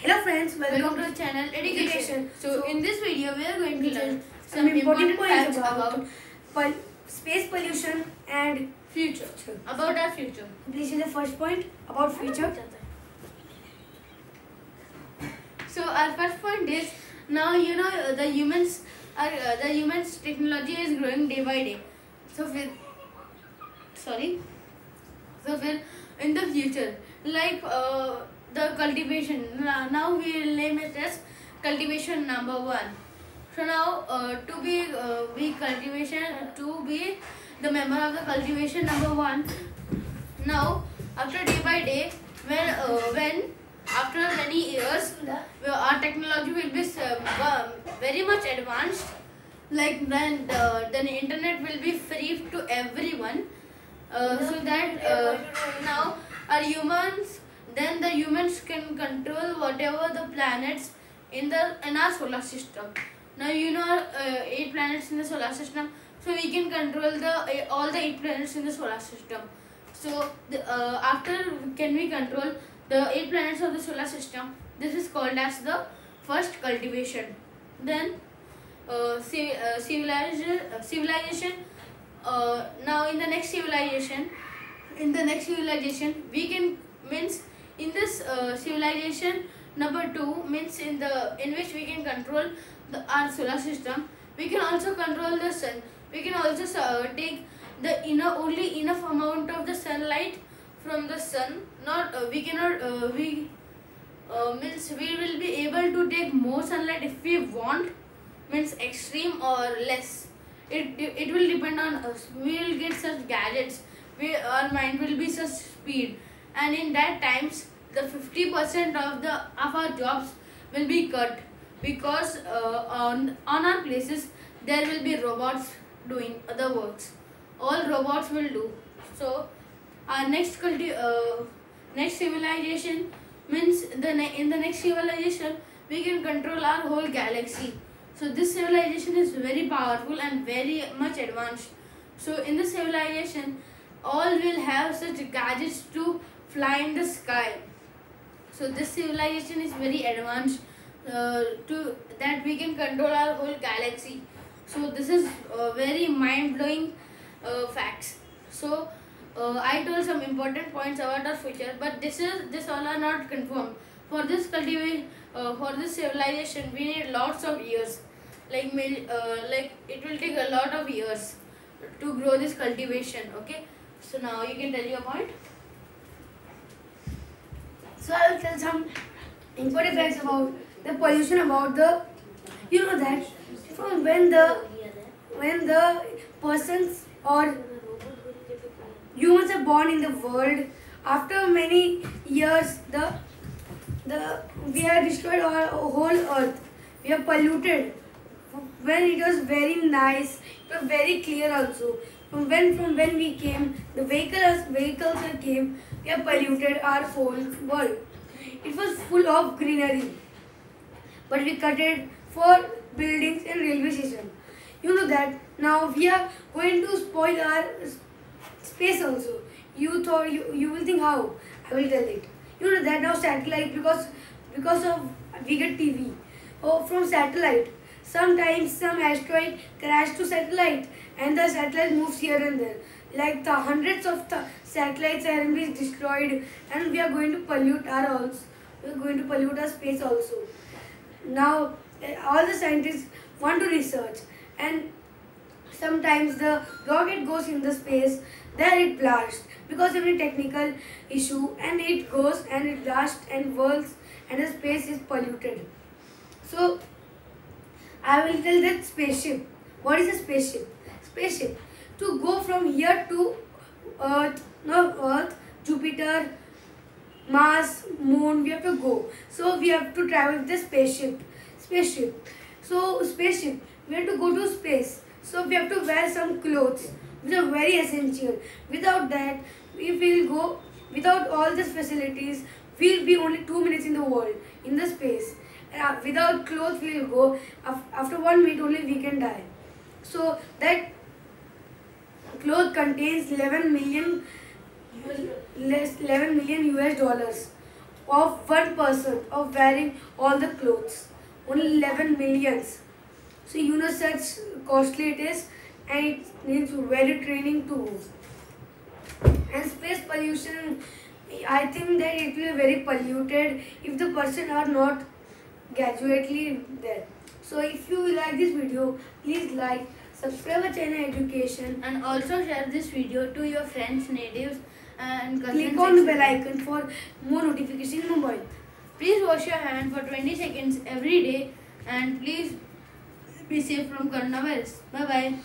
Hello friends, welcome to the channel Education. So in this video we are going to learn some important points about space pollution and future. About our future. This is the first point about future. So our first point is, now the humans technology is growing day by day. So in the future, like the cultivation, now we will name it as cultivation number 1. So now to be the member of the cultivation number 1. Now after day by day, when after many years our technology will be very much advanced, like then the internet will be free to everyone, so that now the humans can control whatever the planets in our solar system. Now 8 planets in the solar system, so we can control all the 8 planets in the solar system. So after can we control the 8 planets of the solar system, this is called as the first cultivation. Then civilization. Now in the next civilization, we can means in this civilization number 2 means in which we can control our solar system. We can also control the sun. We can also take the only enough amount of the sunlight from the sun. Means we will be able to take more sunlight if we want, means extreme or less. It will depend on us. We will get such gadgets. Our mind will be such speed, and in that times the 50% of our jobs will be cut, because on our places there will be robots doing other works. All robots will do. So our next civilization means in the next civilization we can control our whole galaxy. So this civilization is very powerful and very much advanced. So in this civilization, all will have such gadgets to fly in the sky. So this civilization is very advanced, to that we can control our whole galaxy. So this is very mind-blowing facts. So I told some important points about our future, but this all are not confirmed. For this civilization, we need lots of years. Like it will take a lot of years to grow this cultivation. Okay. So now you can tell your point. So I will tell some important facts about the pollution, about that from when the persons or humans are born in the world, after many years we have destroyed our whole earth. We have polluted. When it was very nice, it was very clear also. From when we came, the vehicles that came, we have polluted our whole world. It was full of greenery, but we cut it for buildings and railway station. You know that now we are going to spoil our space also. You will think how? I will tell it. You know that now satellite, because of we get TV from satellite. Sometimes some asteroid crash to satellite, and the satellite moves here and there. Like the hundreds of satellites are being destroyed, and we are going to pollute our space also. Now all the scientists want to research, and sometimes the rocket goes in the space, there it blasts because of a technical issue, and it goes and it blasts and whirls, and the space is polluted. So I will tell that spaceship. What is a spaceship? Spaceship, to go from here to Earth, Jupiter, Mars, Moon, we have to go. So we have to travel with the spaceship. So spaceship, we have to go to space. So we have to wear some clothes, which are very essential. Without that, if we will go, without all these facilities, we will be only 2 minutes in the world, in the space. Without clothes, we will go. After 1 minute only, we can die. So that cloth contains 11 million US dollars. of one person of wearing all the clothes. Only 11 millions. So you know such costly it is, and it needs very training to move. And space pollution, I think that it will be very polluted if the person are not gradually there. So if you like this video, please like, subscribe our channel Education, And also share this video to your friends, natives and cousins. click on the bell icon for more notification in mobile. Please wash your hand for 20 seconds every day and please be safe from coronavirus. Bye bye.